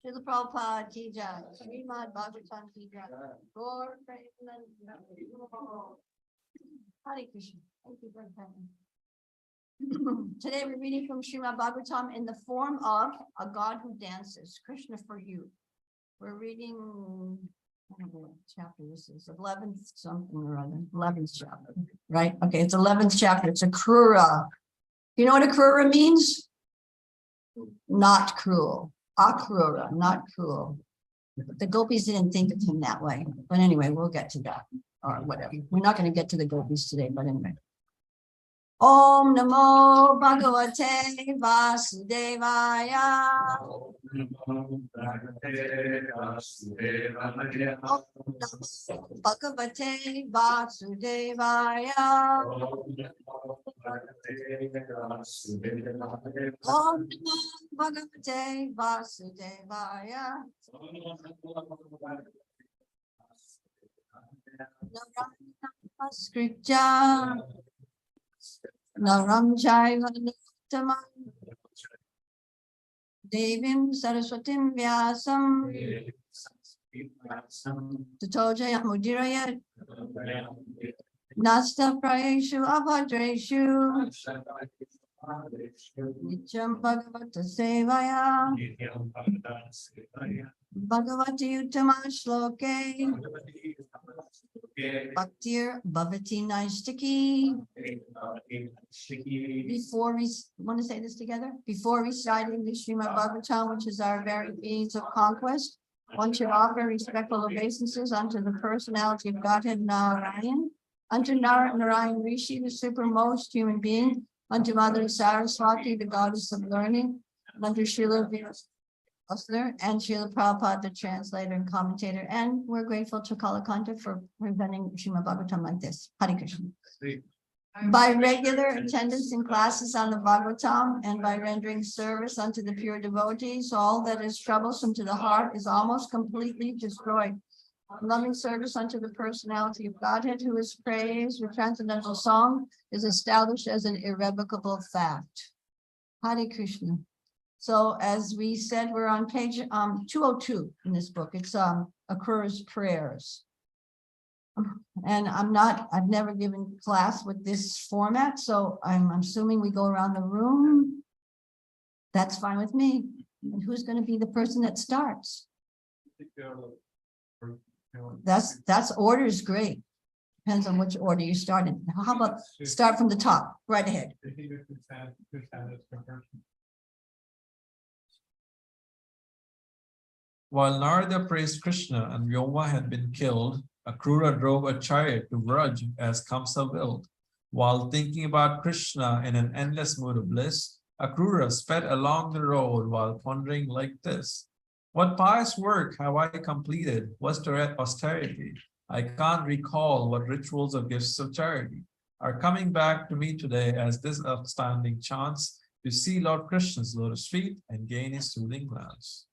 Srila Prabhupada ki jai. Srimad Bhagavatam ki jai. Gaur Premanand. Hare Krishna. Thank you for coming. Today we're reading from Srimad Bhagavatam in the form of a God who dances, Krishna for you. We're reading, I don't know what chapter this is, 11th something or other, 11th chapter, right? Okay, it's 11th chapter. It's Akrura. You know what Akrura means? Not cruel. Akrura, not cruel. The gopis didn't think of him that way. But anyway, we'll get to that or whatever. We're not going to get to the gopis today, but anyway. Om Namo Bhagavate Vasudevaya. Om Namo Bhagavate Vasudevaya. Om Namo Bhagavate Vasudevaya. Scripture. Naram Jaiva Nuttamam Devim Saraswatim Vyasam Tato Jayamudirayat Nasta Prayeshu Abhadreshu Nityam Bhagavata Sevaya Bhagavati Uttama Shloke Bhaktir Bhavati Naistaki. Before we want to say this together, before reciting the Srimad Bhagavatam, which is our very means of conquest, one should offer respectful obeisances unto the personality of Godhead Narayan, unto Narayan Rishi, the supermost human being, unto Mother Saraswati, the goddess of learning, and unto Srila Osler and Srila Prabhupada, the translator and commentator. And we're grateful to Kalakanta for presenting Srimad Bhagavatam like this. Hare Krishna. By regular attendance in classes on the Bhagavatam and by rendering service unto the pure devotees, all that is troublesome to the heart is almost completely destroyed. Loving service unto the personality of Godhead, who is praised with transcendental song, is established as an irrevocable fact. Hare Krishna. So as we said, we're on page 202 in this book. It's Akrura's prayers. And I've never given class with this format, so I'm assuming we go around the room. That's fine with me. And who's going to be the person that starts? That's order is great. Depends on which order you start in. How about start from the top, right ahead. While Narada praised Krishna and Vyoma had been killed, Akrura drove a chariot to Vraj as Kamsa willed. While thinking about Krishna in an endless mood of bliss, Akrura sped along the road while pondering like this. What pious work have I completed? What's austerity? I can't recall what rituals or gifts of charity are coming back to me today as this outstanding chance to see Lord Krishna's lotus feet and gain his soothing glance.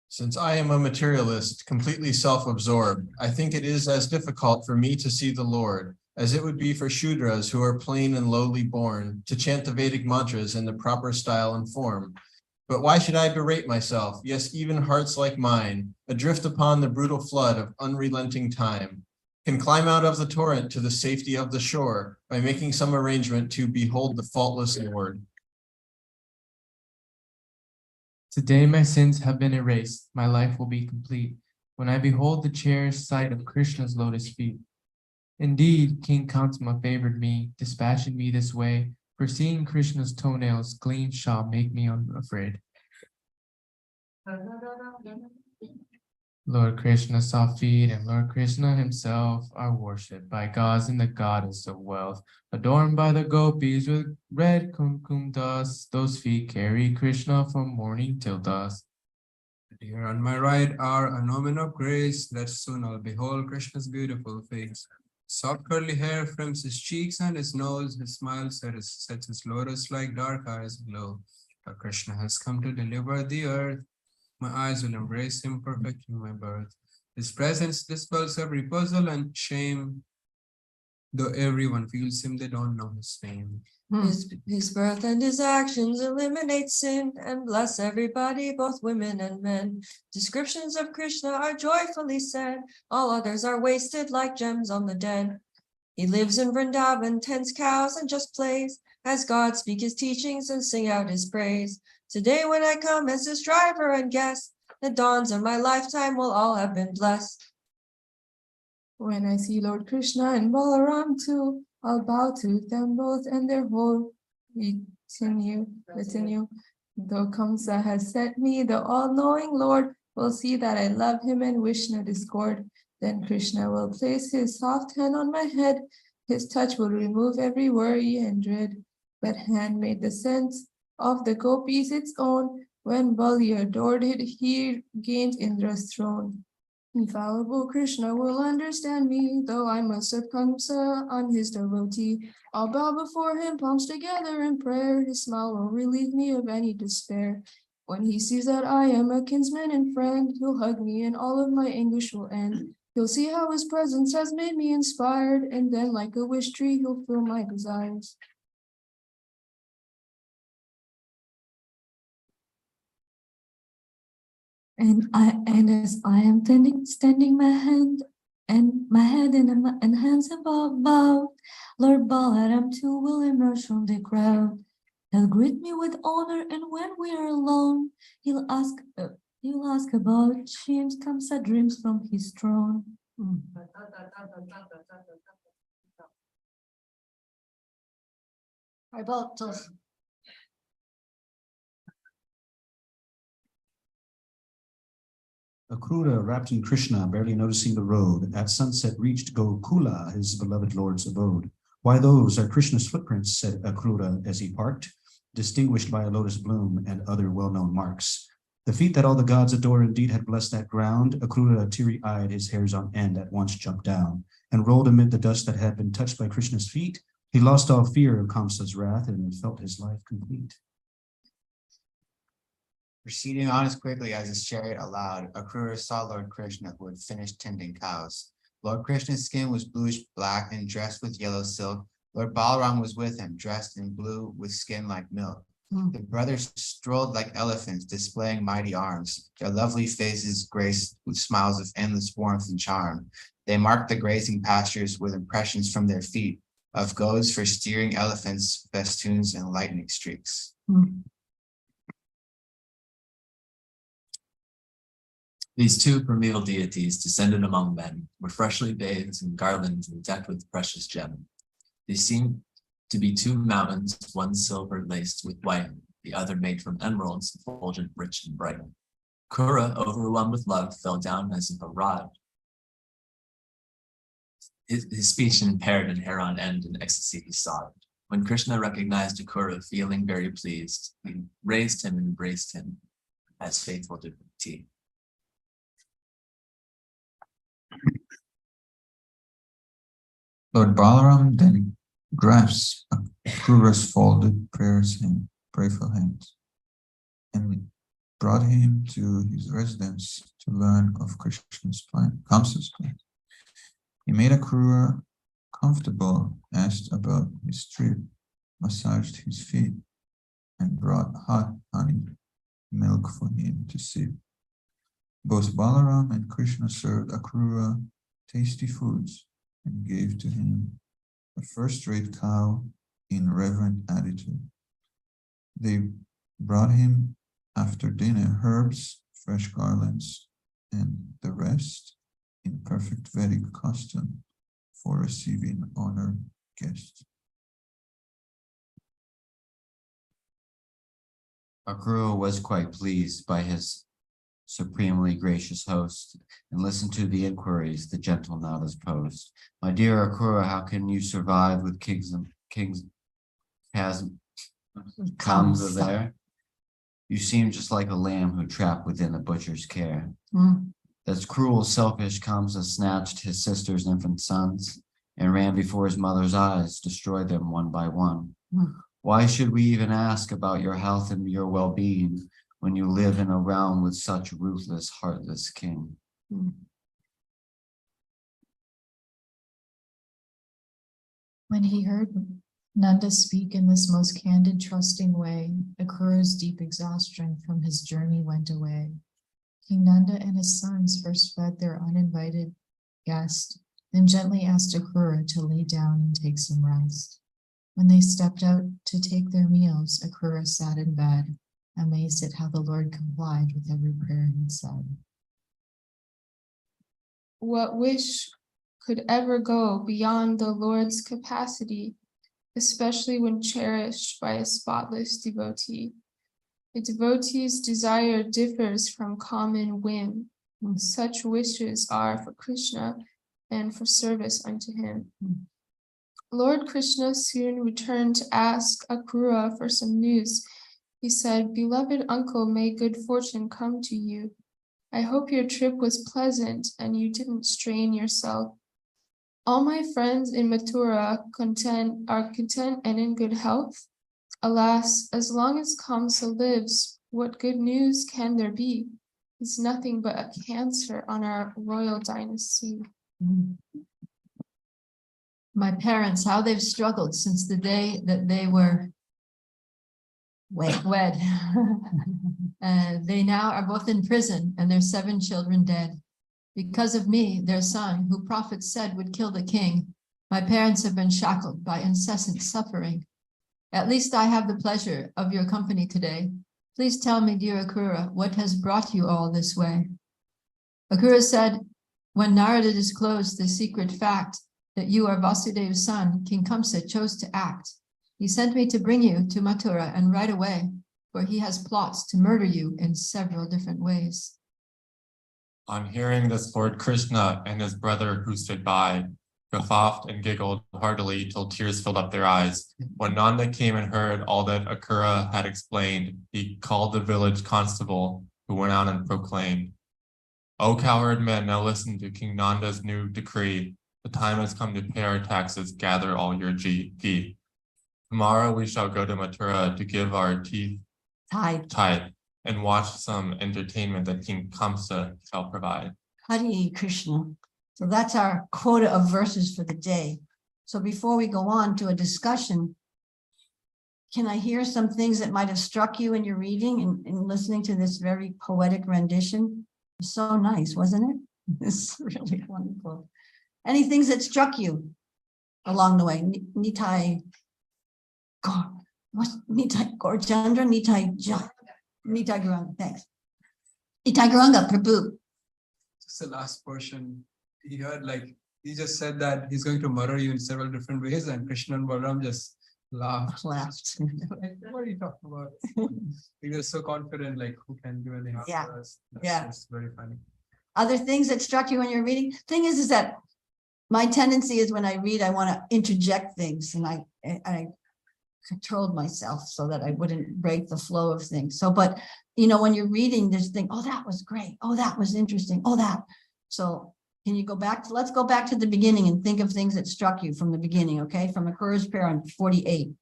Since I am a materialist, completely self-absorbed, I think it is as difficult for me to see the Lord as it would be for Shudras who are plain and lowly born to chant the Vedic mantras in the proper style and form. But why should I berate myself? Yes, even hearts like mine, adrift upon the brutal flood of unrelenting time, can climb out of the torrent to the safety of the shore by making some arrangement to behold the faultless Lord. Today my sins have been erased, my life will be complete, when I behold the cherished sight of Krishna's lotus feet. Indeed, King Kantama favored me, dispatching me this way, for seeing Krishna's toenails gleam shall make me unafraid. Lord Krishna's soft feet and Lord Krishna himself are worshipped by gods and the goddess of wealth, adorned by the gopis with red kumkum dust. Those feet carry Krishna from morning till dusk. Here on my right are an omen of grace that soon I'll behold Krishna's beautiful face. Soft curly hair frames his cheeks and his nose. His smile sets his lotus-like dark eyes aglow. But Krishna has come to deliver the earth. My eyes will embrace him, perfecting my birth. His presence dispels every puzzle and shame. Though everyone feels him, they don't know his name. His birth and his actions eliminate sin and bless everybody, both women and men. Descriptions of Krishna are joyfully said. All others are wasted like gems on the dead. He lives in Vrindavan, tends cows and just plays. As God speak his teachings and sing out his praise. Today when I come as his driver and guest, the dawns of my lifetime will all have been blessed. When I see Lord Krishna and Balaram too, I'll bow to them both and their whole retinue. Though Kamsa has sent me, the all-knowing Lord will see that I love him and wish no discord. Then Krishna will place his soft hand on my head. His touch will remove every worry and dread. That hand made the sense of the gopis its own. When Bali adored it, he gained Indra's throne. Infallible Krishna will understand me, though I must have Kamsa on his devotee. I'll bow before him, palms together in prayer. His smile will relieve me of any despair. When he sees that I am a kinsman and friend, he'll hug me and all of my anguish will end. He'll see how his presence has made me inspired, and then like a wish tree, he'll fill my desires. And as I am extending my hand and my head and hands above, Lord Balaram too will emerge from the crowd. He'll greet me with honor, and when we are alone, he'll ask about dreams, Kamsa dreams from his throne. Akrura, wrapped in Krishna, barely noticing the road, at sunset reached Gokula, his beloved Lord's abode. Why, those are Krishna's footprints, said Akrura as he parked, distinguished by a lotus bloom and other well-known marks. The feet that all the gods adore indeed had blessed that ground. Akrura, teary-eyed, his hairs on end, at once jumped down and rolled amid the dust that had been touched by Krishna's feet. He lost all fear of Kamsa's wrath and felt his life complete. Proceeding on as quickly as his chariot allowed, Akrura saw Lord Krishna, who had finished tending cows. Lord Krishna's skin was bluish black and dressed with yellow silk. Lord Balaram was with him, dressed in blue with skin like milk. The brothers strolled like elephants, displaying mighty arms. Their lovely faces graced with smiles of endless warmth and charm. They marked the grazing pastures with impressions from their feet of goads for steering elephants, festoons, and lightning streaks. These two primeval deities descended among men, were freshly bathed in garlands and decked with precious gems. They seemed to be two mountains, one silver laced with white, the other made from emeralds, effulgent, rich, and bright. Akrura, overwhelmed with love, fell down as if a rod. His speech impaired and hair on end in ecstasy he sobbed. When Krishna recognized Akrura, feeling very pleased, he raised him and embraced him as faithful devotee. Lord Balaram then grasped Akrura's folded prayerful hands and brought him to his residence to learn of Krishna's plan, Kamsa's plan. He made Akrura comfortable, asked about his trip, massaged his feet, and brought hot honey milk for him to sip. Both Balaram and Krishna served Akrura tasty foods and gave to him a first-rate cow in reverent attitude. They brought him after dinner herbs, fresh garlands, and the rest in perfect Vedic costume for receiving honored guests. Akrura was quite pleased by his supremely gracious host and listened to the inquiries the gentle Nanda's posed. My dear Akrura, how can you survive with Kamsa there? You seem just like a lamb who trapped within a butcher's care. That's cruel, selfish. Kamsa snatched his sister's infant sons and ran before his mother's eyes, destroyed them one by one. Why should we even ask about your health and your well-being when you live in a realm with such ruthless, heartless king? When he heard Nanda speak in this most candid, trusting way, Akrura's deep exhaustion from his journey went away. King Nanda and his sons first fed their uninvited guest, then gently asked Akrura to lay down and take some rest. When they stepped out to take their meals, Akrura sat in bed, amazed at how the Lord complied with every prayer he said. What wish could ever go beyond the Lord's capacity, especially when cherished by a spotless devotee? A devotee's desire differs from common whim. Such wishes are for Krishna and for service unto him. Lord Krishna soon returned to ask Akrura for some news. He said, "Beloved uncle, may good fortune come to you. I hope your trip was pleasant and you didn't strain yourself. All my friends in Mathura are content and in good health. Alas, as long as Kamsa lives, what good news can there be? It's nothing but a cancer on our royal dynasty." My parents, how they've struggled since the day that they were wed. They now are both in prison and their 7 children dead. Because of me, their son, who prophets said would kill the king, my parents have been shackled by incessant suffering. At least I have the pleasure of your company today. Please tell me, dear Akrura, what has brought you all this way? Akrura said, when Narada disclosed the secret fact that you are Vasudev's son, King Kamsa chose to act. He sent me to bring you to Mathura and right away, for he has plots to murder you in several different ways. On hearing this, Lord Krishna and his brother who stood by guffawed and giggled heartily till tears filled up their eyes. When Nanda came and heard all that Akrura had explained, he called the village constable, who went out and proclaimed, "O cowherd men, now listen to King Nanda's new decree. The time has come to pay our taxes, gather all your ghee. Tomorrow we shall go to Mathura to give our tithe and watch some entertainment that King Kamsa shall provide." Hare Krishna. So that's our quota of verses for the day. So before we go on to a discussion, can I hear some things that might have struck you in your reading and listening to this very poetic rendition? So nice, wasn't it? It's really wonderful. Any things that struck you along the way? Nitai Gorchandra, Nitai Guranga, thanks. Nitai Guranga, Prabhu. Just the last portion, he heard he just said that he's going to murder you in several different ways, and Krishna and Balaram just laughed. What are you talking about? He was so confident, who can do anything for us? It's very funny. Other things that struck you when you're reading? Thing is that my tendency is when I read, I want to interject things, and I controlled myself so that I wouldn't break the flow of things. So, but when you're reading this thing, oh, that was great. Oh, that was interesting. Oh, that. So can you go back? Let's go back to the beginning and think of things that struck you from the beginning, okay? From Akrura's prayer on 48.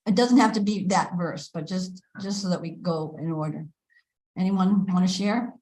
It doesn't have to be that verse, but just so that we go in order. Anyone want to share?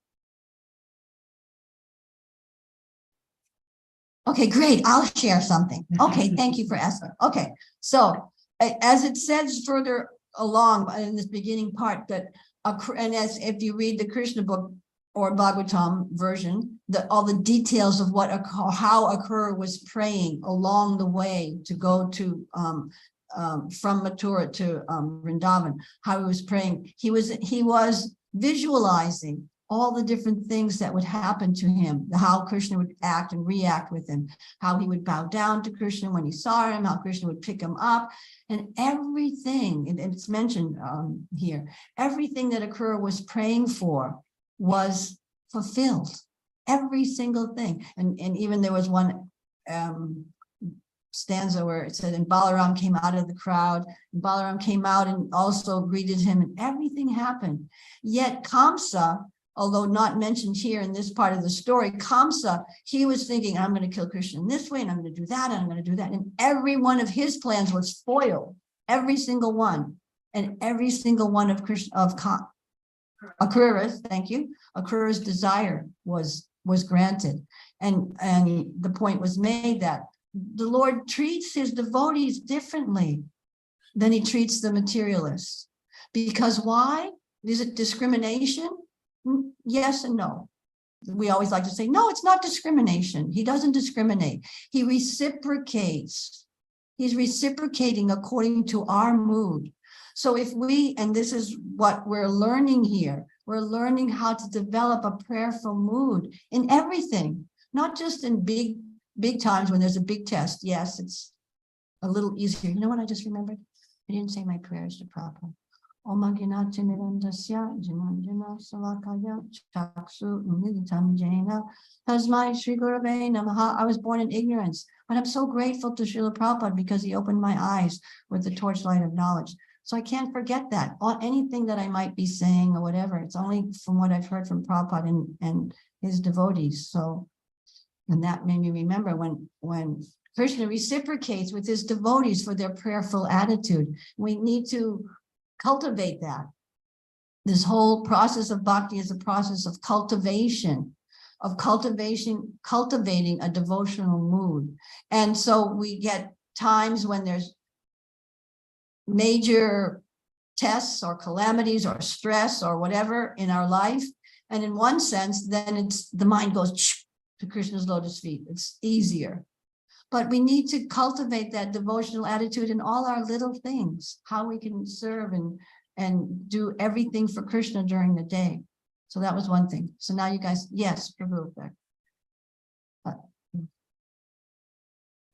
Okay, great. I'll share something. Okay, thank you for asking. Okay, so as it says further along in this beginning part that, and as if you read the Krishna book or Bhagavatam version, all the details of how Akrura was praying along the way to go to from Mathura to Vrindavan, how he was praying. He was visualizing all the different things that would happen to him, how Krishna would act and react with him, how he would bow down to Krishna when he saw him, how Krishna would pick him up, and everything, and it's mentioned here, everything that Akrura was praying for was fulfilled, every single thing. And even there was one stanza where it said, and Balaram came out of the crowd, and Balaram came out and also greeted him, and everything happened. Yet Kamsa, although not mentioned here in this part of the story, Kamsa, he was thinking, I'm going to kill Krishna in this way, and I'm going to do that, and I'm going to do that. And every one of his plans was foiled, every single one. And every single one of Akrura's, thank you, Akrura's desire was granted. And the point was made that the Lord treats his devotees differently than he treats the materialists. Because why? Is it discrimination? Yes and no. We always like to say, no, it's not discrimination. He doesn't discriminate. He reciprocates. He's reciprocating according to our mood. So if we, and this is what we're learning here, we're learning how to develop a prayerful mood in everything, not just in big times when there's a big test. Yes, it's a little easier. You know what I just remembered? I didn't say my prayers to Prabhupada. I was born in ignorance, but I'm so grateful to Srila Prabhupada because he opened my eyes with the torchlight of knowledge. So I can't forget that. Anything that I might be saying or whatever, it's only from what I've heard from Prabhupada and his devotees. So, and that made me remember when Krishna reciprocates with his devotees for their prayerful attitude. We need to cultivate that. This whole process of bhakti is a process of cultivation, cultivating a devotional mood. And so we get times when there's major tests or calamities or stress or whatever in our life. And in one sense, then the mind goes to Krishna's lotus feet. It's easier. But we need to cultivate that devotional attitude in all our little things, how we can serve and do everything for Krishna during the day. So that was one thing. So now you guys, yes, Prabhu.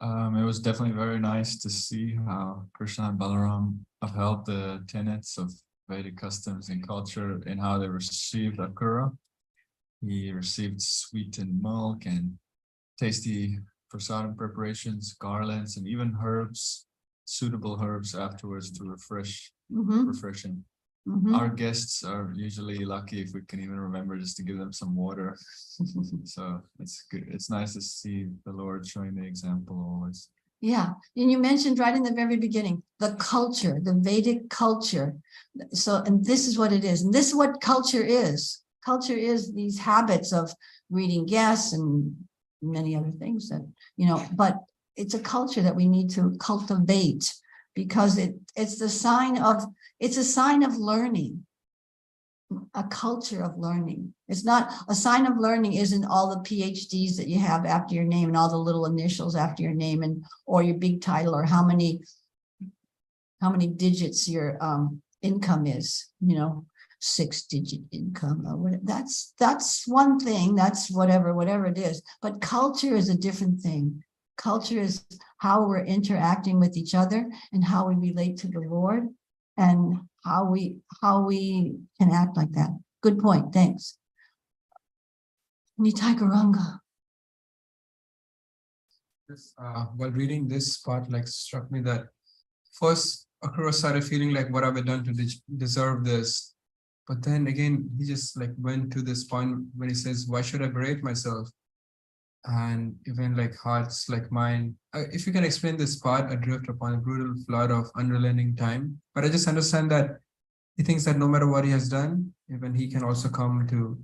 It was definitely very nice to see how Krishna and Balaram upheld the tenets of Vedic customs and culture and how they received Akrura. He received sweetened milk and tasty prasadam preparations, garlands, and even herbs, suitable herbs afterwards to refresh him. Our guests are usually lucky if we can even remember just to give them some water. So it's good. It's nice to see the Lord showing the example always. Yeah, and you mentioned right in the very beginning, the culture, the Vedic culture. So, and this is what it is. And this is what culture is. Culture is these habits of greeting guests and many other things that, but it's a culture that we need to cultivate because it's a sign of learning, a culture of learning. It's not a sign of learning isn't all the PhDs that you have after your name and all the little initials after your name or your big title or how many digits your income is, 6-digit income or whatever. That's one thing, that's whatever it is. But culture is a different thing. Culture is how we're interacting with each other and how we relate to the Lord and how we can act like that. Good point, thanks. Nitai Garanga. While reading this part, struck me that first Akrura started feeling like, what have I done to deserve this? But then again, he just went to this point when he says, why should I berate myself? And even hearts like mine. If you can explain this part, adrift upon a brutal flood of unrelenting time. But I just understand that he thinks that no matter what he has done, even he can also come to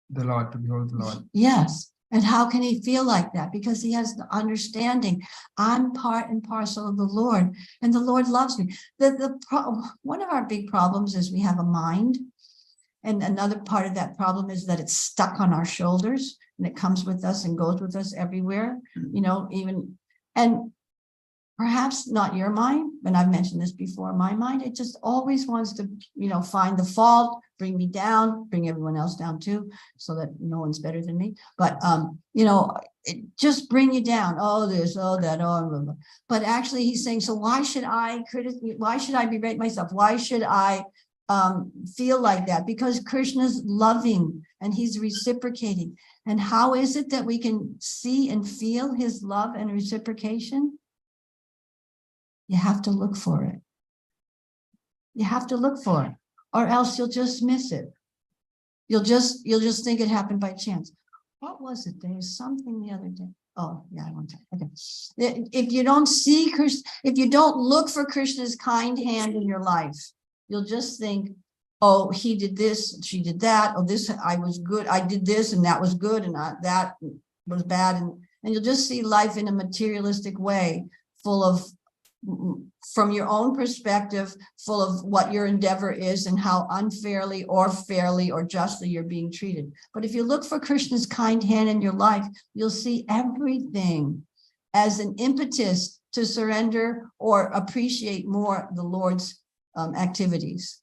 the Lord, to behold the Lord. Yes. And how can he feel like that? Because he has the understanding, I'm part and parcel of the Lord, and the Lord loves me. One of our big problems is we have a mind, and another part of that problem is that it's stuck on our shoulders, and it comes with us and goes with us everywhere, and perhaps not your mind, and I've mentioned this before, my mind, it just always wants to, find the fault, bring me down, bring everyone else down too, so that no one's better than me. But, it just bring you down. Oh, this, oh, that, oh, blah, blah. But actually he's saying, so why should I berate myself? Why should I feel like that? Because Krishna's loving and he's reciprocating. And how is it that we can see and feel his love and reciprocation? You have to look for it. You have to look for it, or else you'll just miss it. You'll just think it happened by chance. What was it? There was something the other day. Oh, yeah, I want to. Okay. If you don't see Krishna, if you don't look for Krishna's kind hand in your life, you'll just think, oh, he did this, she did that. Oh, this, I was good. I did this and that was good and that was bad. and you'll just see life in a materialistic way, full of, from your own perspective, full of what your endeavor is and how unfairly or fairly or justly you're being treated. But if you look for Krishna's kind hand in your life, you'll see everything as an impetus to surrender or appreciate more the Lord's activities.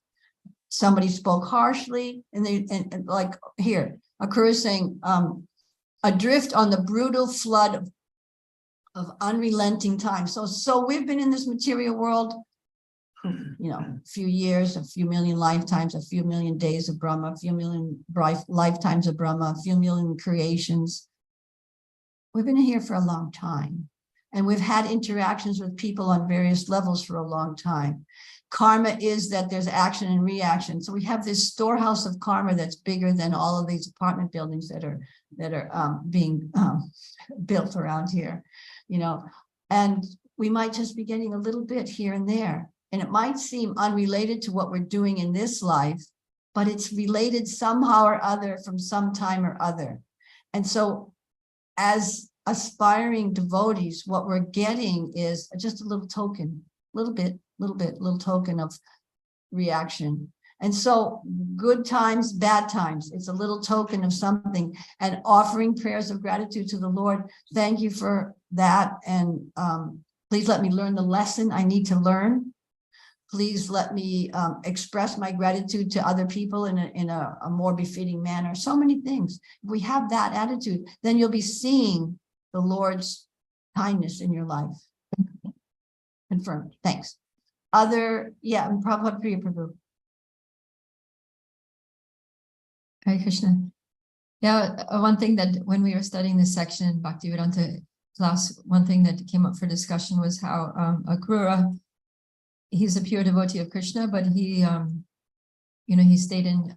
Somebody spoke harshly, and like here, Akrura is saying, adrift on the brutal flood of unrelenting time. So we've been in this material world, a few years, a few million lifetimes, a few million days of Brahma, a few million lifetimes of Brahma, a few million creations. We've been here for a long time, and we've had interactions with people on various levels for a long time. Karma is that there's action and reaction. So we have this storehouse of karma that's bigger than all of these apartment buildings that are being built around here. And we might just be getting a little bit here and there. And it might seem unrelated to what we're doing in this life, but it's related somehow or other from some time or other. And so as aspiring devotees, what we're getting is just a little token, little token of reaction. And so good times, bad times, it's a little token of something, and offering prayers of gratitude to the Lord. Thank you for that. And please let me learn the lesson I need to learn. Please let me express my gratitude to other people in a more befitting manner. So many things. If we have that attitude, then you'll be seeing the Lord's kindness in your life. Confirmed. Thanks. Prabhupada Priya Prabhu. Hare Krishna. Yeah, one thing that when we were studying this section in Bhaktivedanta class, one thing that came up for discussion was how Akrura, he's a pure devotee of Krishna, but he, he stayed in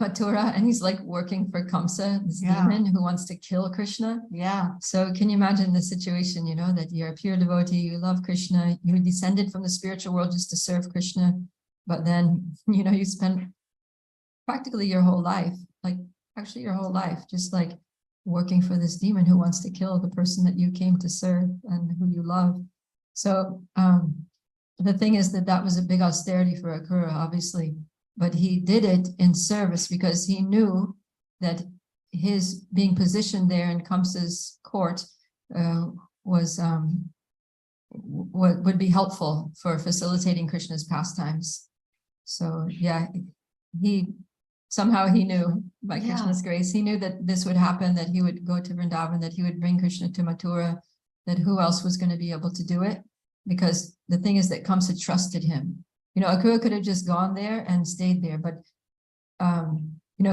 Mathura, and he's like working for Kamsa, this demon who wants to kill Krishna. Yeah. So can you imagine the situation, that you're a pure devotee, you love Krishna, you descended from the spiritual world just to serve Krishna, but then, you spend practically your whole life, just like working for this demon who wants to kill the person that you came to serve and who you love. So the thing is that was a big austerity for Akrura, obviously, but he did it in service because he knew that his being positioned there in Kamsa's court would be helpful for facilitating Krishna's pastimes. So yeah, he knew by Krishna's grace, he knew that this would happen, that he would go to Vrindavan, that he would bring Krishna to Mathura, that who else was going to be able to do it? Because the thing is that Kamsa trusted him. Akrura could have just gone there and stayed there, but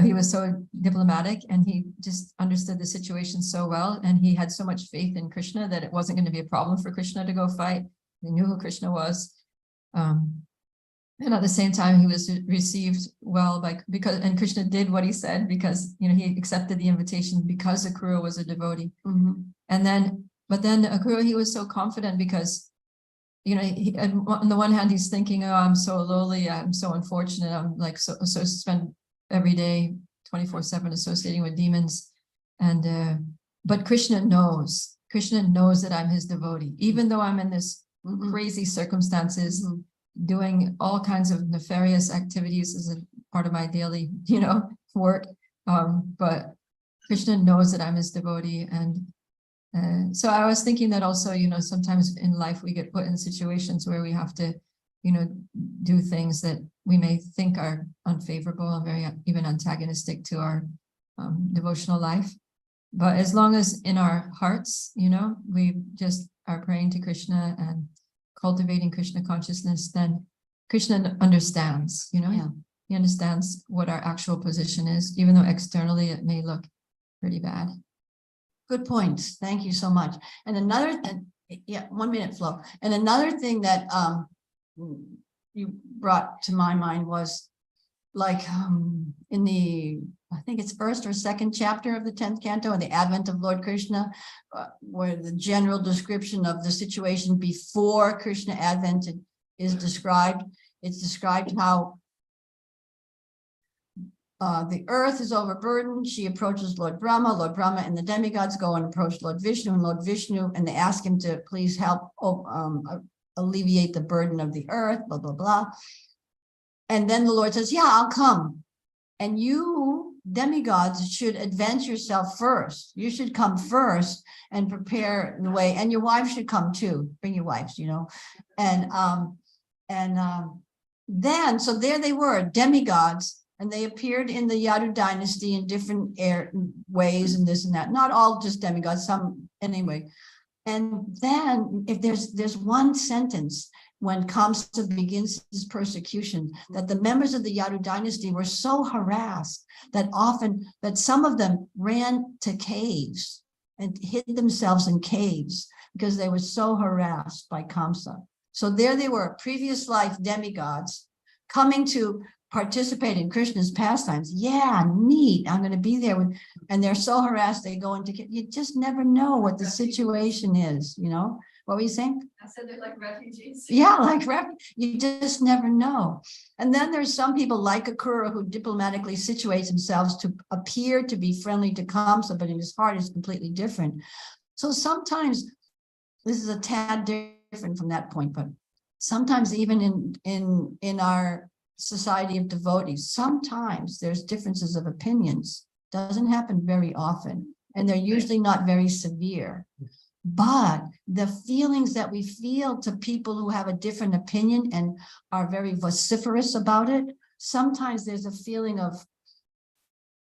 he was so diplomatic and he just understood the situation so well, and he had so much faith in Krishna that it wasn't going to be a problem for Krishna to go fight. He knew who Krishna was. And at the same time, he was received well and Krishna did what he said because, he accepted the invitation because Akrura was a devotee. Mm-hmm. But then Akrura, he was so confident because, on the one hand, he's thinking, oh, I'm so lowly, I'm so unfortunate, I'm like, so spend every day 24/7 associating with demons. But Krishna knows that I'm his devotee, even though I'm in this crazy circumstances, doing all kinds of nefarious activities as a part of my daily, work. But Krishna knows that I'm his devotee. And so I was thinking that also, sometimes in life we get put in situations where we have to, do things that we may think are unfavorable and very even antagonistic to our devotional life. But as long as in our hearts, we just are praying to Krishna and cultivating Krishna consciousness, then Krishna understands, he understands what our actual position is, even though externally it may look pretty bad. Good points. Thank you so much. And another, 1 minute, Flo. And another thing that you brought to my mind was like in the, I think it's first or second chapter of the 10th canto in the Advent of Lord Krishna, where the general description of the situation before Krishna advented is described. It's described how the earth is overburdened. She approaches Lord Brahma and the demigods go and approach Lord Vishnu, and they ask him to please help alleviate the burden of the earth, blah, blah, blah. And then the Lord says, yeah, I'll come. And you demigods should advance yourself first. You should come first and prepare the way. And your wives should come too. Bring your wives, you know. And then, so there they were, demigods, and they appeared in the Yadu dynasty in different ways and this and that. Not all just demigods, some anyway. And then if there's one sentence when Kamsa begins his persecution, that the members of the Yadu dynasty were so harassed that some of them ran to caves and hid themselves in caves because they were so harassed by Kamsa. So there they were, previous life demigods coming to participate in Krishna's pastimes. Yeah, neat. I'm going to be there. And they're so harassed, they go into, you just never know what the situation is, you know? What were you saying? I said they're like refugees. Yeah, like you just never know. And then there's some people like Akrura who diplomatically situates themselves to appear to be friendly to Kamsa, but in his heart is completely different. So sometimes this is a tad different from that point, but sometimes even in our society of devotees, sometimes there's differences of opinions. Doesn't happen very often, and they're usually not very severe. But the feelings that we feel to people who have a different opinion and are very vociferous about it, sometimes there's a feeling of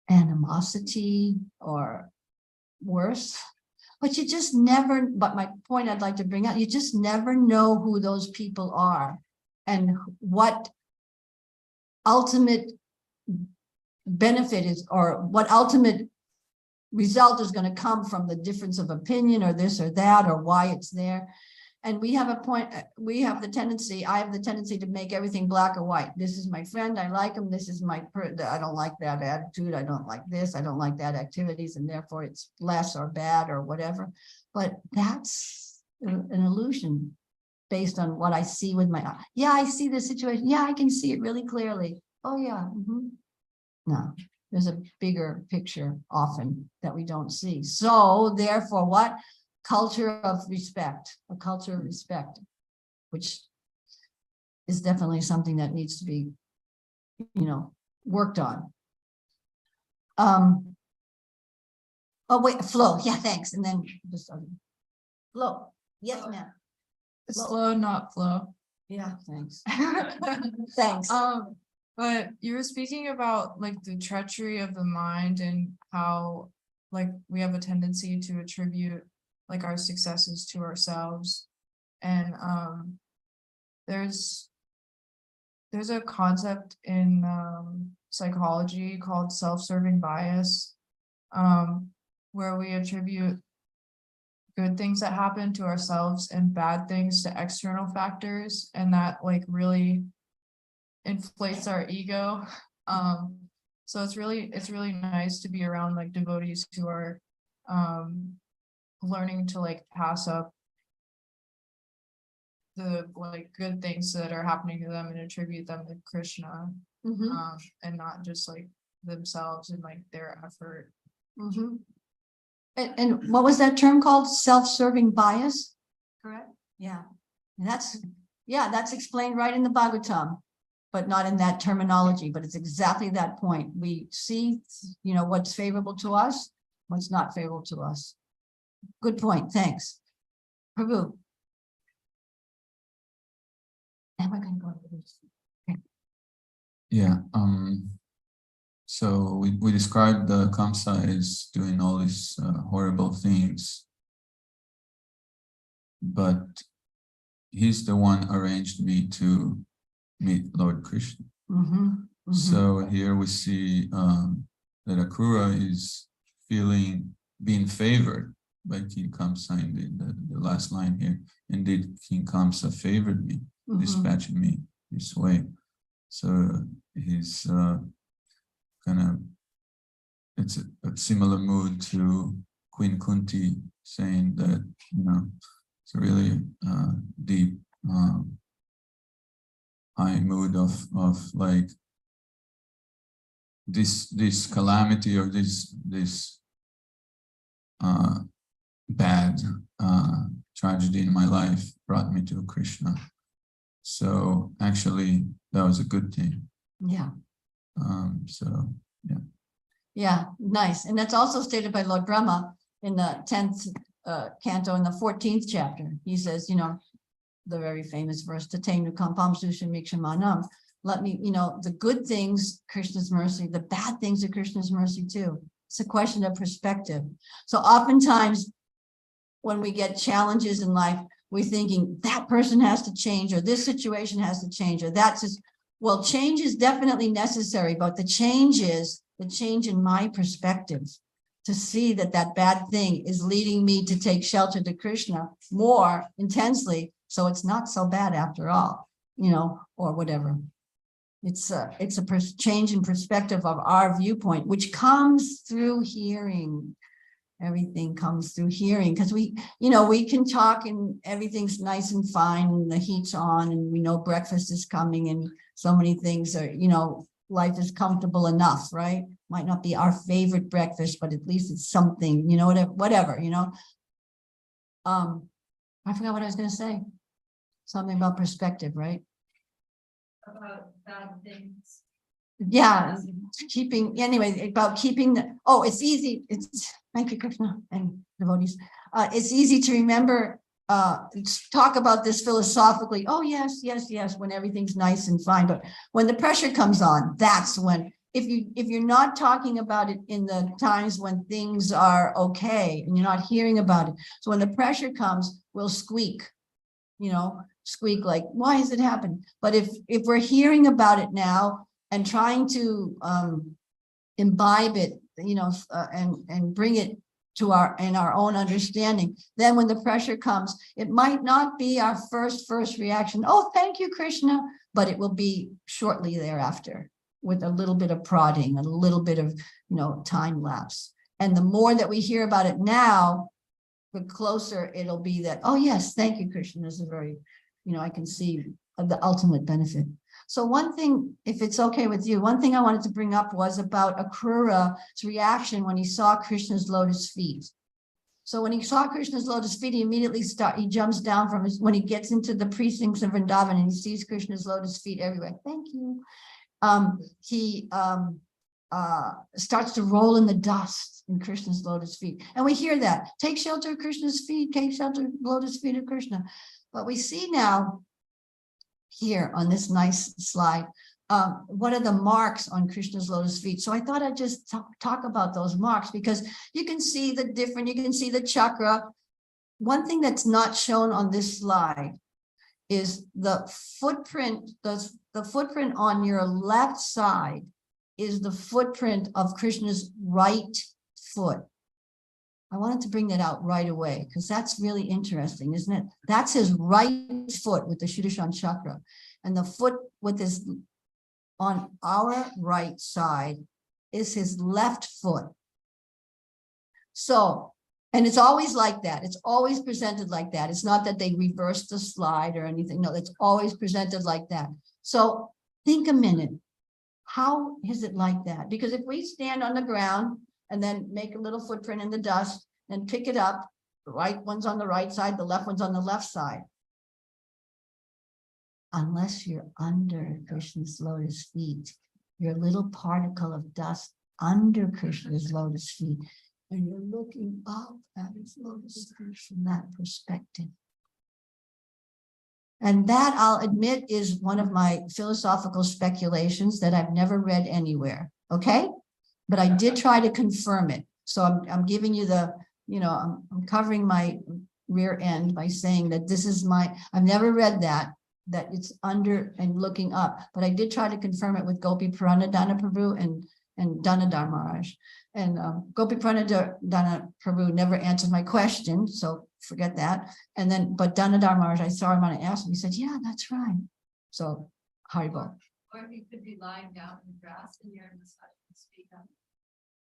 animosity or worse. But you just never, but my point I'd like to bring out, you just never know who those people are and what ultimate benefit is, or what ultimate result is going to come from the difference of opinion or this or that, or why it's there. And we have I have the tendency to make everything black or white. This is my friend, I like him. This is I don't like that attitude. I don't like this. I don't like that activities. And therefore it's less or bad or whatever. But that's an illusion based on what I see with my eye. Yeah, I see the situation. Yeah, I can see it really clearly. Oh yeah. No. There's a bigger picture often that we don't see. So therefore, what? Culture of respect, a culture of respect, which is definitely something that needs to be, worked on. Oh wait, flow. Yeah, thanks. And then just flow. Yes, ma'am. Slow, not flow. Yeah, thanks. Thanks. But you were speaking about like the treachery of the mind and how like we have a tendency to attribute like our successes to ourselves. And there's a concept in psychology called self-serving bias, where we attribute good things that happen to ourselves and bad things to external factors, and that like really inflates our ego. So it's really nice to be around like devotees who are learning to like pass up the like good things that are happening to them and attribute them to Krishna, and not just like themselves and like their effort. And what was that term called? Self-serving bias? Correct. Yeah. And that's explained right in the Bhagavatam, but not in that terminology, but it's exactly that point. We see, what's favorable to us, what's not favorable to us. Good point. Thanks. Prabhu. And we're going to go to this. Okay. Yeah. So we described the Kamsa as doing all these horrible things, but he's the one arranged me to meet Lord Krishna. So here we see that Akrura is being favored by King Kamsa in the last line here. Indeed, King Kamsa favored me, dispatching me this way. So he's it's a similar mood to Queen Kunti saying that, it's a really deep, high mood of like this calamity or this bad tragedy in my life brought me to Krishna. So actually, that was a good thing. Yeah. So yeah. Yeah, nice. And that's also stated by Lord Brahma in the 10th canto in the 14th chapter. He says, you know, the very famous verse, Tatenu Kampam Susha Mikshamanam. Let me, you know, the good things, Krishna's mercy, the bad things are Krishna's mercy too. It's a question of perspective. So oftentimes when we get challenges in life, we're thinking that person has to change, or this situation has to change, or that's just, well, change is definitely necessary, but the change is the change in my perspective, to see that that bad thing is leading me to take shelter to Krishna more intensely. So it's not so bad after all, you know, or whatever. It's a change in perspective of our viewpoint, which comes through hearing. Everything comes through hearing, because we, you know, we can talk and everything's nice and fine and the heat's on and we know breakfast is coming and so many things are, you know, life is comfortable enough, right? Might not be our favorite breakfast, but at least it's something, you know, whatever, you know. I forgot what I was going to say. Something about perspective, right? About bad things. Yeah, keeping, anyway, about keeping the, oh, it's easy. It's, thank you, Krishna and devotees. It's easy to remember, talk about this philosophically. Oh, yes, yes, yes, when everything's nice and fine. But when the pressure comes on, that's when, if you're not talking about it in the times when things are okay and you're not hearing about it. So when the pressure comes, we'll squeak, you know, squeak like, why has it happened? But if we're hearing about it now and trying to imbibe it, you know, and bring it to our own understanding, then when the pressure comes, it might not be our first reaction, oh, thank you, Krishna, but it will be shortly thereafter with a little bit of prodding, a little bit of, you know, time lapse. And the more that we hear about it now, the closer it'll be that, oh, yes, thank you, Krishna. This is very, you know, I can see the ultimate benefit. So one thing, if it's okay with you, one thing I wanted to bring up was about Akrura's reaction when he saw Krishna's lotus feet. So when he saw Krishna's lotus feet, he immediately he jumps down from his, when he gets into the precincts of Vrindavan and he sees Krishna's lotus feet everywhere. Thank you. He starts to roll in the dust in Krishna's lotus feet. And we hear that, take shelter of Krishna's feet, take shelter of lotus feet of Krishna. But we see now here on this nice slide, what are the marks on Krishna's lotus feet? So I thought I'd just talk about those marks, because you can see the different, you can see the chakra. One thing that's not shown on this slide is the footprint, the footprint on your left side is the footprint of Krishna's right foot. I wanted to bring that out right away because that's really interesting, isn't it? That's his right foot with the Shuddhashan chakra. And the foot with his, on our right side is his left foot. So, and it's always like that. It's always presented like that. It's not that they reversed the slide or anything. No, it's always presented like that. So think a minute. How is it like that? Because if we stand on the ground and then make a little footprint in the dust and pick it up, the right one's on the right side, the left one's on the left side. Unless you're under Krishna's lotus feet, you're a little particle of dust under Krishna's lotus feet, and you're looking up at his lotus feet from that perspective. And that, I'll admit, is one of my philosophical speculations that I've never read anywhere, okay? But I did try to confirm it. So I'm giving you the, you know, I'm covering my rear end by saying that this is my, I've never read that it's under and looking up, but I did try to confirm it with Gopi Puranadana Prabhu and Danadhar Maharaj. And Gopi Puranadana Prabhu never answered my question, so forget that. And then, but Danadhar Maharaj, I saw him on an ask him, he said, yeah, that's right. So, Haribol. Or you could be lying down in the grass and you're in the side and speak up.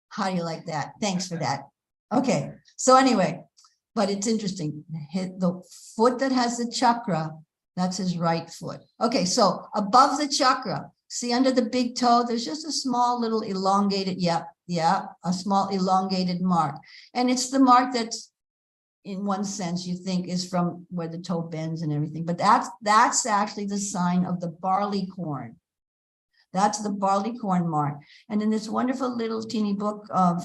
How do you like that? Thanks for that. Okay, so anyway, but it's interesting. The foot that has the chakra, that's his right foot. Okay, so above the chakra, See under the big toe, there's just a small little elongated, a small elongated mark. And it's the mark that's, in one sense, you think is from where the toe bends and everything. But that's actually the sign of the barley corn. That's the barley corn mark. And in this wonderful little teeny book of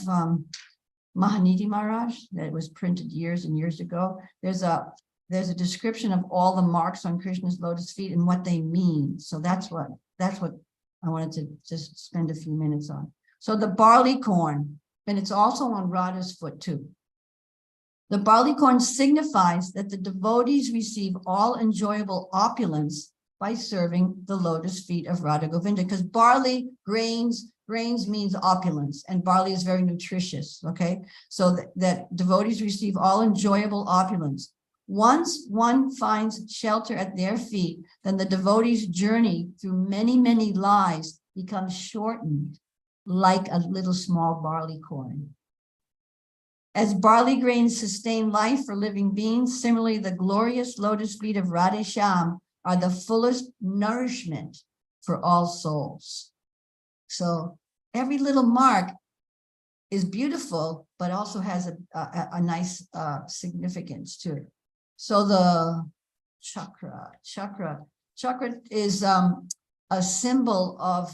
Mahaniti Maharaj that was printed years and years ago, there's a description of all the marks on Krishna's lotus feet and what they mean. So that's what I wanted to just spend a few minutes on. So the barley corn, and it's also on Radha's foot too. The barley corn signifies that the devotees receive all enjoyable opulence by serving the lotus feet of Radha Govinda, because barley, grains means opulence, and barley is very nutritious, okay? So that devotees receive all enjoyable opulence. Once one finds shelter at their feet, then the devotee's journey through many, many lives becomes shortened like a little small barley corn. As barley grains sustain life for living beings, similarly, the glorious lotus feet of Radhe Shyam are the fullest nourishment for all souls. So every little mark is beautiful, but also has a nice significance to it. So the chakra is a symbol of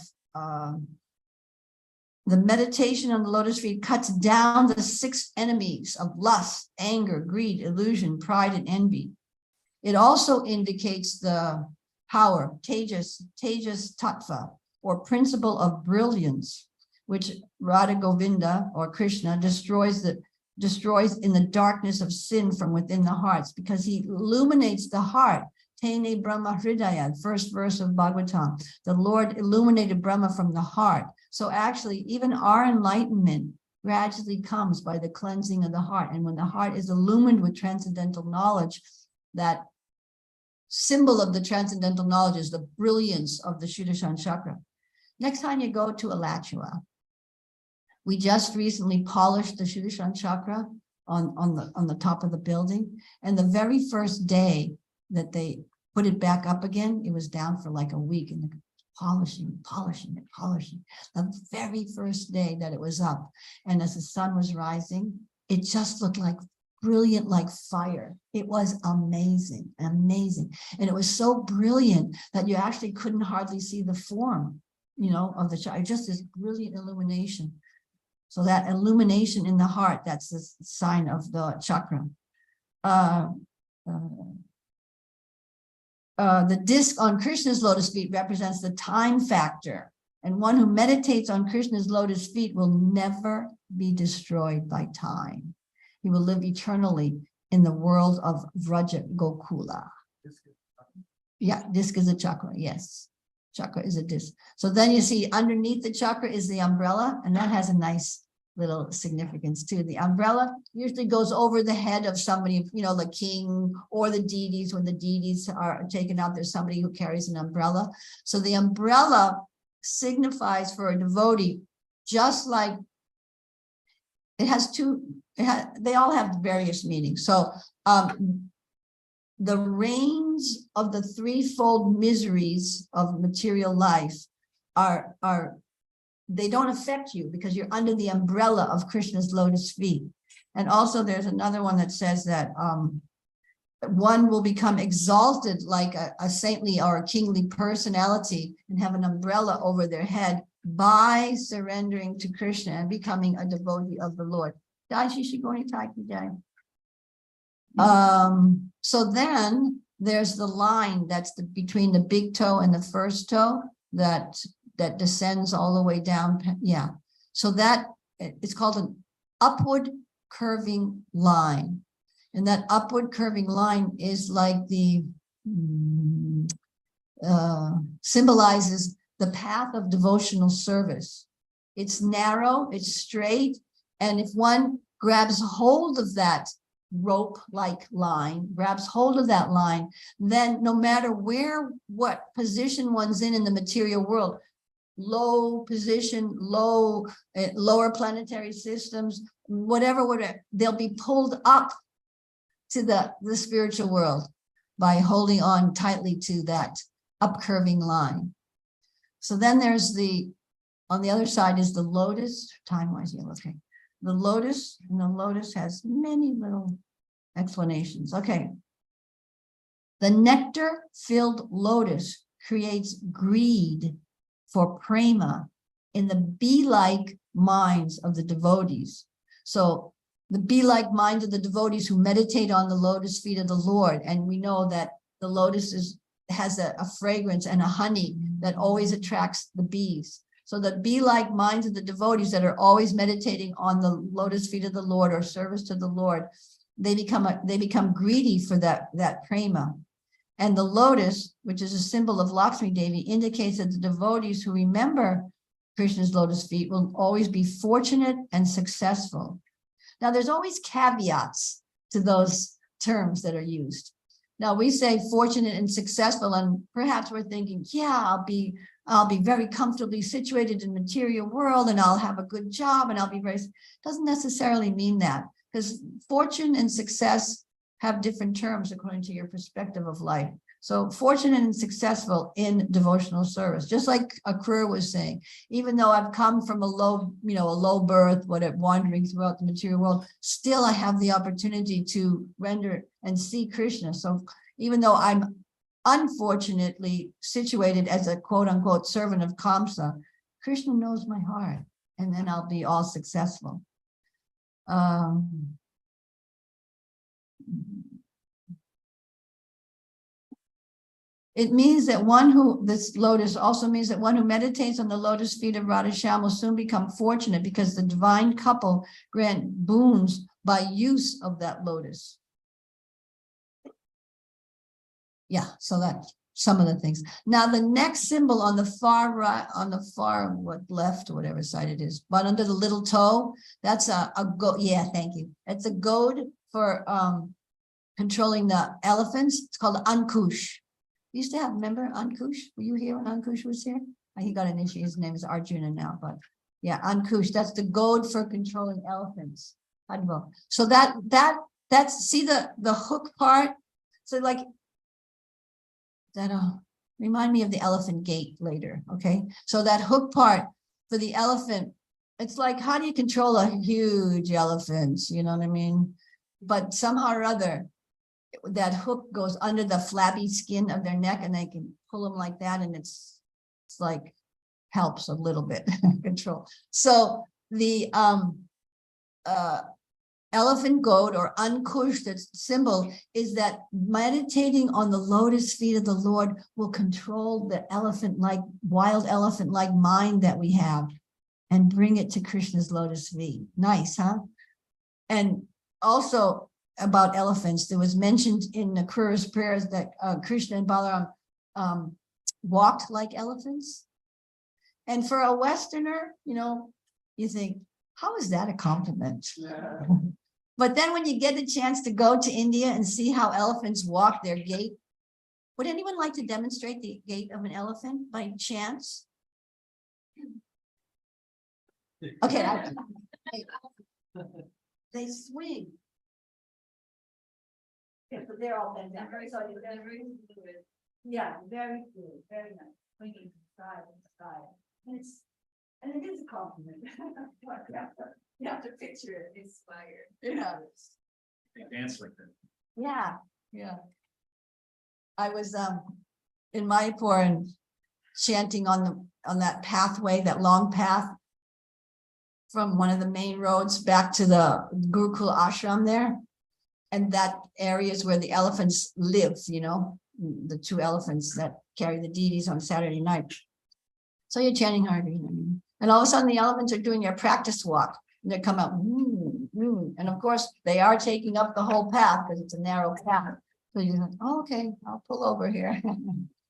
the meditation on the lotus feet cuts down the 6 enemies of lust, anger, greed, illusion, pride, and envy. It also indicates the power, tejas tattva, or principle of brilliance, which Radha Govinda or Krishna destroys in the darkness of sin from within the hearts, because he illuminates the heart. Tene Brahma Hridaya, first verse of Bhagavatam. The Lord illuminated Brahma from the heart. So actually, even our enlightenment gradually comes by the cleansing of the heart. And when the heart is illumined with transcendental knowledge, that symbol of the transcendental knowledge is the brilliance of the Sudarshan chakra. Next time you go to Alachua, we just recently polished the Sudarshan chakra on the top of the building. And the very first day that they put it back up again, it was down for like a week, and polishing. The very first day that it was up, and as the sun was rising, it just looked like brilliant, like fire. It was amazing. And it was so brilliant that you actually couldn't hardly see the form, of the chakra, just this brilliant illumination. So that illumination in the heart, that's the sign of the chakra. The disc on Krishna's lotus feet represents the time factor, and one who meditates on Krishna's lotus feet will never be destroyed by time. He will live eternally in the world of Vraja Gokula. Yeah, disc is a chakra, yes. Chakra is a disc. So then you see underneath the chakra is the umbrella, and that has a nice little significance too. The umbrella usually goes over the head of somebody, the king or the deities. When the deities are taken out, there's somebody who carries an umbrella. So the umbrella signifies for a devotee, just like they all have various meanings. So the reins of the threefold miseries of material life they don't affect you because you're under the umbrella of Krishna's lotus feet. And also there's another one that says that one will become exalted like a saintly or a kingly personality and have an umbrella over their head by surrendering to Krishna and becoming a devotee of the Lord. So then there's the line that's between the big toe and the first toe that descends all the way down. Yeah. So that it's called an upward curving line. And that upward curving line is like the symbolizes the path of devotional service. It's narrow, it's straight, and if one grabs hold of that rope-like line, grabs hold of that line, then no matter what position one's in the material world, low position, lower planetary systems, whatever, they'll be pulled up to the spiritual world by holding on tightly to that upcurving line. So then there's on the other side is the lotus, time-wise, yeah, okay. The lotus, and the lotus has many little explanations. Okay. The nectar-filled lotus creates greed for prema in the bee-like minds of the devotees. So the bee-like minds of the devotees who meditate on the lotus feet of the Lord. And we know that the lotus has a fragrance and a honey that always attracts the bees. So the bee-like minds of the devotees that are always meditating on the lotus feet of the Lord or service to the Lord, they become greedy for that prema. And the lotus, which is a symbol of Lakshmi Devi, indicates that the devotees who remember Krishna's lotus feet will always be fortunate and successful. Now, there's always caveats to those terms that are used. Now, we say fortunate and successful, and perhaps we're thinking, yeah, I'll be very comfortably situated in the material world, and I'll have a good job, and I'll be very, doesn't necessarily mean that, because fortune and success have different terms according to your perspective of life. So fortunate and successful in devotional service, just like Akrura was saying, even though I've come from a low birth, wandering throughout the material world, still I have the opportunity to render and see Krishna. So even though I'm unfortunately situated as a quote unquote servant of Kamsa, Krishna knows my heart, and then I'll be all successful. It means that this lotus also means that one who meditates on the lotus feet of Radhasham will soon become fortunate, because the divine couple grant boons by use of that lotus. Yeah, so that's some of the things. Now, the next symbol on the far right, left, or whatever side it is, but under the little toe, that's a goat. Yeah, thank you. It's a goad for controlling the elephants. It's called Ankush. We used to have, remember Ankush? Were you here when Ankush was here? He got an issue. His name is Arjuna now, but yeah, Ankush. That's the goad for controlling elephants. So that's see the hook part. So like that'll remind me of the elephant gate later. Okay, so that hook part for the elephant, it's like, how do you control a huge elephant? You know what I mean? But somehow or other, that hook goes under the flabby skin of their neck, and they can pull them like that, and it's like helps a little bit control. So the elephant goat or Ankush, that symbol is that meditating on the lotus feet of the Lord will control the wild elephant-like mind that we have and bring it to Krishna's lotus feet. Nice, huh? And also about elephants, there was mentioned in Akrura's prayers that Krishna and Balaram walked like elephants. And for a Westerner, you think, how is that a compliment? Yeah. But then when you get the chance to go to India and see how elephants walk their gait, would anyone like to demonstrate the gait of an elephant by chance? Okay. They swing. Yeah, so they're all bent down. Yeah, very good, very nice. Swinging from side to side. And it is a compliment. You have to picture it inspired. Yeah. They dance like that. Yeah, yeah. I was in Mayapur and chanting on that pathway, that long path from one of the main roads back to the Gurukul ashram there. And that area is where the elephants live, the two elephants that carry the deities on Saturday night. So you're chanting Hari, and all of a sudden the elephants are doing their practice walk, and they come out, and of course they are taking up the whole path because it's a narrow path. So you're like, oh, okay, I'll pull over here.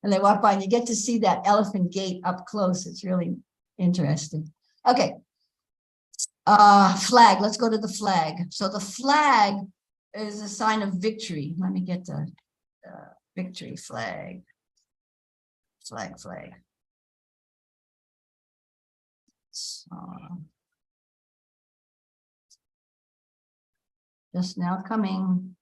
And they walk by, and you get to see that elephant gate up close. It's really interesting. Okay. Flag, let's go to the flag. So the flag is a sign of victory. Let me get the victory flag. Flag. So, just now coming.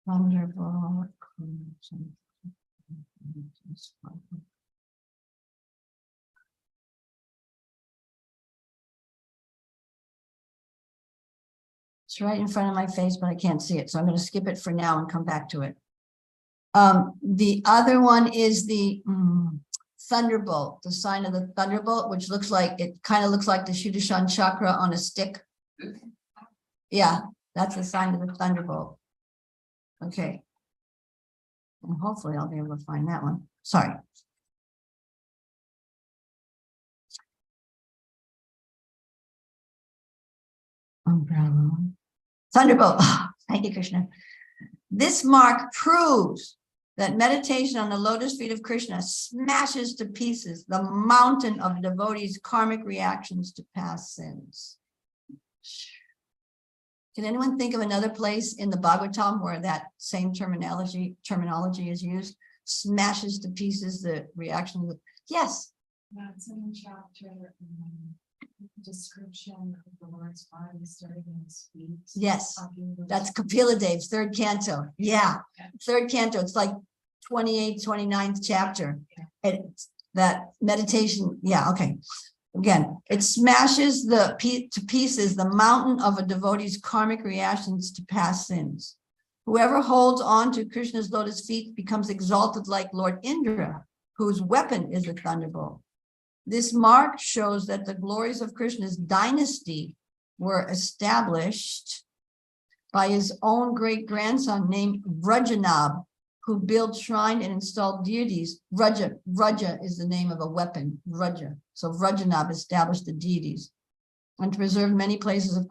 Thunderbolt. It's right in front of my face, but I can't see it, so I'm going to skip it for now and come back to it. The other one is the thunderbolt, the sign of the thunderbolt, which looks like, it kind of looks like the Shuddhashan chakra on a stick. Yeah, that's the sign of the thunderbolt. Okay. And hopefully I'll be able to find that one. Sorry. Umbrella. Thunderbolt. Thank you, Krishna. This mark proves that meditation on the lotus feet of Krishna smashes to pieces the mountain of devotees' karmic reactions to past sins. Can anyone think of another place in the Bhagavatam where that same terminology is used? Smashes to pieces the reaction of yes. That's in chapter description of the Lord's body starting in his feet. Yes, that's Kapila Dev's third canto. Yeah, third canto. It's like 28th, 29th chapter. And that meditation. Yeah, okay. Again, it smashes to pieces the mountain of a devotee's karmic reactions to past sins. Whoever holds on to Krishna's lotus feet becomes exalted like Lord Indra, whose weapon is a thunderbolt. This mark shows that the glories of Krishna's dynasty were established by his own great-grandson named Vrajanab, who built shrine and installed deities. Vraja is the name of a weapon, Vraja. So Vrajanab established the deities and preserved many places of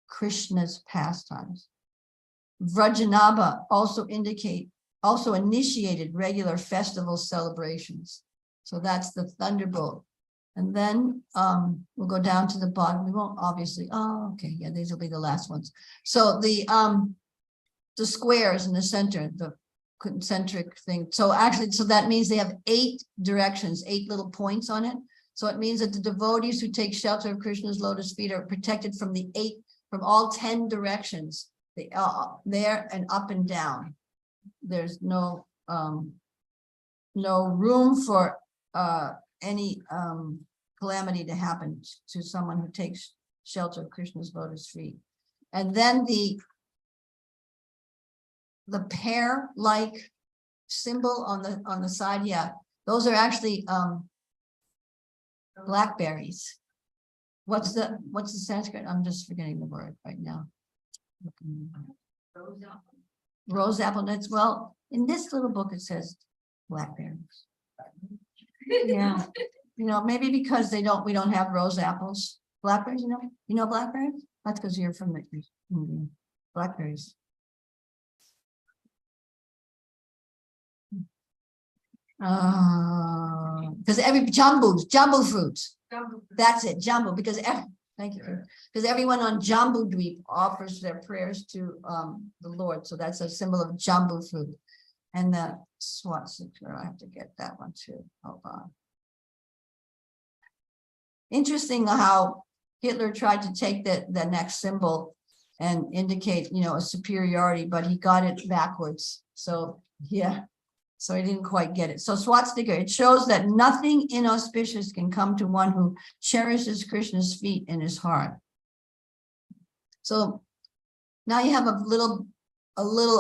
Krishna's pastimes. Vrajanaba also initiated regular festival celebrations. So that's the thunderbolt. And then we'll go down to the bottom. We won't obviously, oh, okay, yeah, these will be the last ones. So the squares in the center, the concentric thing. So actually, so that means they have 8 directions, 8 little points on it. So it means that the devotees who take shelter of Krishna's lotus feet are protected from from all 10 directions, there and up and down. There's no room for any calamity to happen to someone who takes shelter of Krishna's lotus feet. And then the pear-like symbol on the side, yeah, those are actually blackberries. What's the Sanskrit? I'm just forgetting the word right now. Rose apple nuts. Well, in this little book it says blackberries. Yeah, maybe because we don't have rose apples. Blackberries, you know blackberries? That's because you're from the blackberries. Because every jumbo fruits. That's it, jumbo. Because thank you. Because everyone on Jambu Dweep offers their prayers to the Lord, so that's a symbol of jumbo fruit. And the swastika, I have to get that one too. Hold on. Interesting how Hitler tried to take the next symbol and indicate, a superiority, but he got it backwards. So yeah, so he didn't quite get it. So swastika, it shows that nothing inauspicious can come to one who cherishes Krishna's feet in his heart. So now you have a little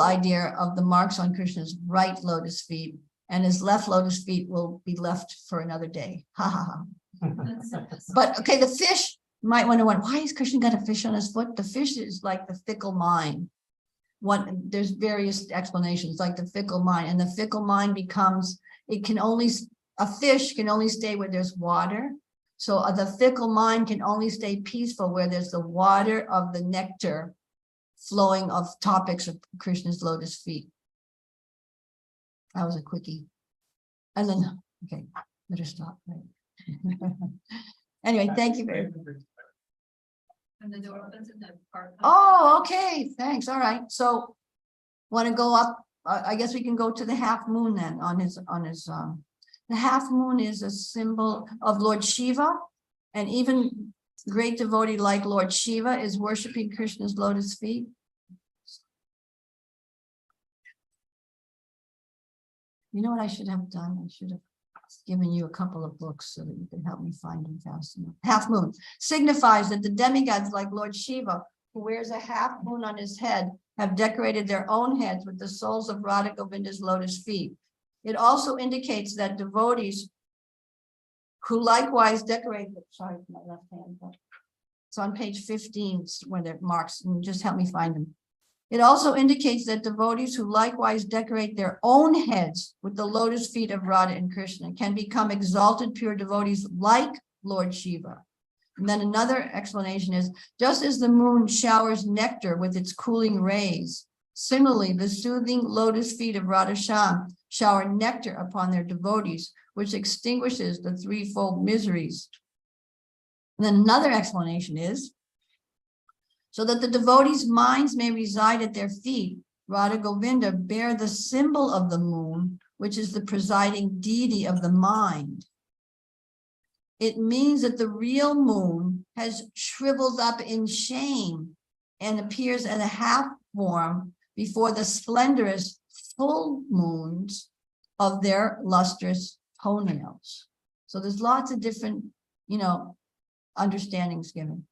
idea of the marks on Krishna's right lotus feet, and his left lotus feet will be left for another day. Ha ha ha. But okay, the fish, you might wonder why is Krishna got a fish on his foot? The fish is like the fickle mind. There's various explanations, like the fickle mind, and the fickle mind becomes, a fish can only stay where there's water. So the fickle mind can only stay peaceful where there's the water of the nectar flowing of topics of Krishna's lotus feet. That was a quickie. And then, okay, better stop. Right. Anyway, thank you very much. And the door opens in the park. Oh, okay, thanks. All right. So want to go up? I guess we can go to the half moon then on his the half moon is a symbol of Lord Shiva, and even great devotee like Lord Shiva is worshiping Krishna's lotus feet. You know what I should have done? I should have given you a couple of books so that you could help me find them fast enough. Half moon signifies that the demigods like Lord Shiva, who wears a half moon on his head, have decorated their own heads with the soles of Radha Govinda's lotus feet. It also indicates that devotees who likewise decorate, sorry, my left hand, but it's on page 15 where it marks, and just help me find them. It also indicates that devotees who likewise decorate their own heads with the lotus feet of Radha and Krishna can become exalted pure devotees like Lord Shiva. And then another explanation is, just as the moon showers nectar with its cooling rays, similarly, the soothing lotus feet of Radha Shyam shower nectar upon their devotees, which extinguishes the threefold miseries. And then another explanation is, so that the devotees' minds may reside at their feet, Radha Govinda bear the symbol of the moon, which is the presiding deity of the mind. It means that the real moon has shriveled up in shame and appears in a half form before the splendorous full moons of their lustrous toenails. So there's lots of different, understandings given.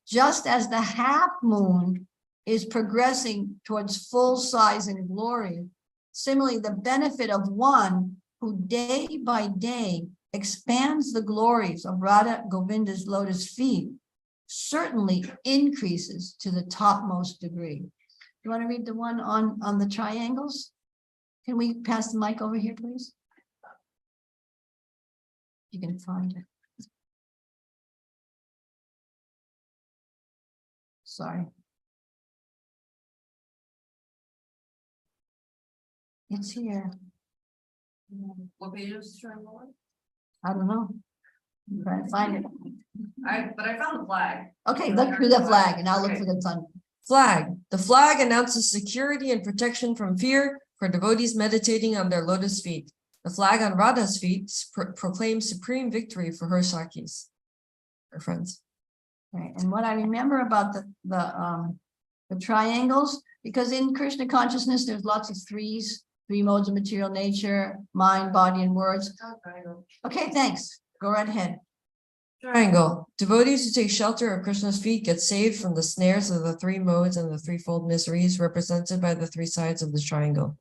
Just as the half moon is progressing towards full size and glory, similarly, the benefit of one who day by day expands the glories of Radha Govinda's lotus feet certainly increases to the topmost degree. You want to read the one on the triangles? Can we pass the mic over here, please? You can find it. Sorry. It's here. What page is triangle? I don't know. I'm trying to find it. But I found the flag. Okay, look through the flag and I'll look for the sun. Flag. The flag announces security and protection from fear for devotees meditating on their lotus feet. The flag on Radha's feet proclaims supreme victory for her Sakis, her friends. Right, and what I remember about the triangles, because in Krishna consciousness, there's lots of three modes of material nature, mind, body, and words. Okay, thanks. Go right ahead. Triangle. Devotees who take shelter of Krishna's feet get saved from the snares of the three modes and the threefold miseries represented by the three sides of the triangle.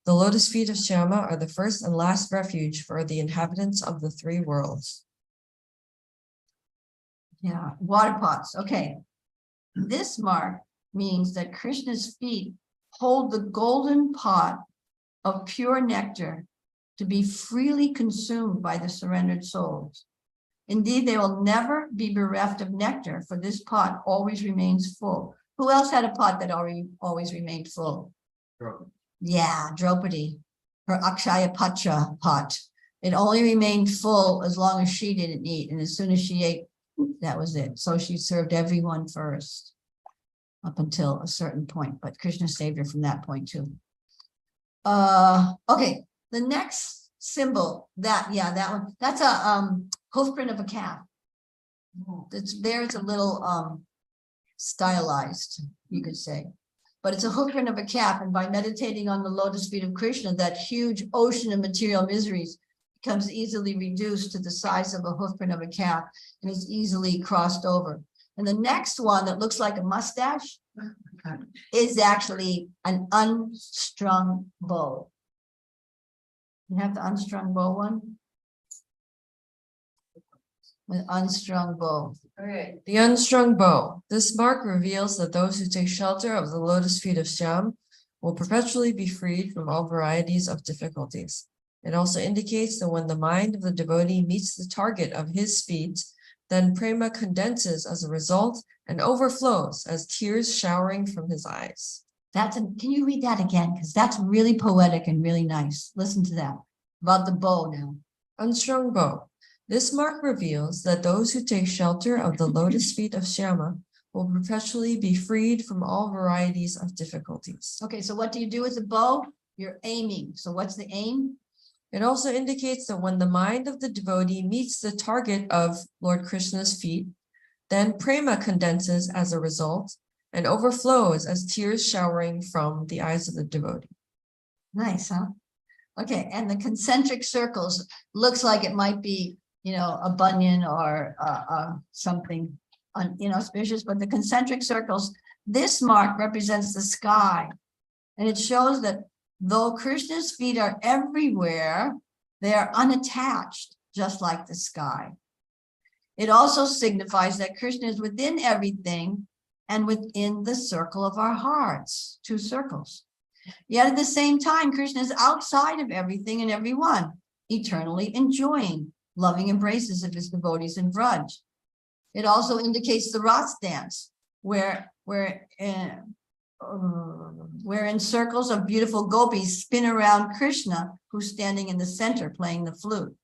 The lotus feet of Shyama are the first and last refuge for the inhabitants of the three worlds. Yeah, water pots. Okay. This mark means that Krishna's feet hold the golden pot of pure nectar to be freely consumed by the surrendered souls. Indeed, they will never be bereft of nectar, for this pot always remains full. Who else had a pot that always remained full? Draupadi. Yeah, Draupadi, her Akshaya Patra pot. It only remained full as long as she didn't eat. And as soon as she ate, that was it. So she served everyone first up until a certain point, but Krishna saved her from that point too. Okay, the next symbol, that one, that's a hoof print of a calf. It's a little stylized, you could say, but it's a hoof print of a calf, and by meditating on the lotus feet of Krishna, that huge ocean of material miseries becomes easily reduced to the size of a hoof print of a calf and is easily crossed over. And the next one that looks like a mustache is actually an unstrung bow. You have the unstrung bow one? An unstrung bow. Okay. The unstrung bow. This mark reveals that those who take shelter of the lotus feet of Shyam will perpetually be freed from all varieties of difficulties. It also indicates that when the mind of the devotee meets the target of his feet, then prema condenses as a result and overflows as tears showering from his eyes. Can you read that again? Because that's really poetic and really nice. Listen to that. About the bow now. Unstrung bow. This mark reveals that those who take shelter of the lotus feet of Shyama will perpetually be freed from all varieties of difficulties. Okay, so what do you do with the bow? You're aiming. So what's the aim? It also indicates that when the mind of the devotee meets the target of Lord Krishna's feet, then prema condenses as a result and overflows as tears showering from the eyes of the devotee. Nice, huh? Okay, and the concentric circles looks like it might be, you know, a banyan or something inauspicious, but the concentric circles, this mark represents the sky. And it shows that though Krishna's feet are everywhere, they are unattached, just like the sky. It also signifies that Krishna is within everything and within the circle of our hearts, 2 circles. Yet at the same time, Krishna is outside of everything and everyone, eternally enjoying loving embraces of his devotees in Vraj. It also indicates the Ras dance, wherein circles of beautiful gopis spin around Krishna, who's standing in the center playing the flute.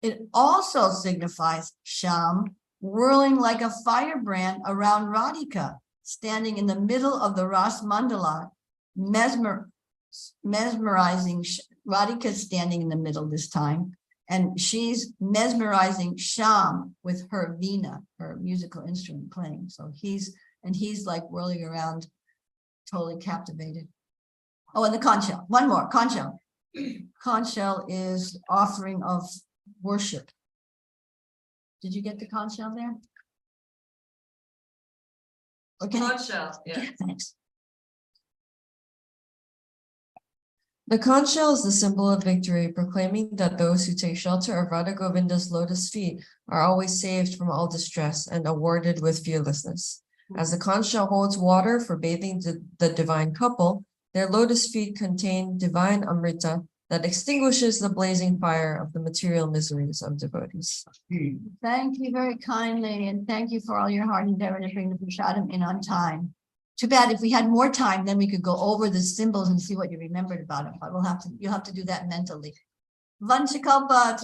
It also signifies Sham whirling like a firebrand around Radhika, standing in the middle of the Ras Mandala, mesmerizing. Radhika standing in the middle this time, and she's mesmerizing Sham with her veena, her musical instrument playing. So he's like whirling around, totally captivated. Oh, and the conch shell. One more, conch shell. Conch shell is offering of worship. Did you get the conch shell there? Okay. Conch shell, yeah. Thanks. The conch shell is the symbol of victory, proclaiming that those who take shelter of Radha Govinda's lotus feet are always saved from all distress and awarded with fearlessness. As the conch shell holds water for bathing the divine couple, their lotus feet contain divine amrita that extinguishes the blazing fire of the material miseries of devotees. Thank you very kindly, and thank you for all your hard endeavor to bring the prasadam in on time. Too bad if we had more time, then we could go over the symbols and see what you remembered about it, but you'll have to do that mentally. Vanchakalpa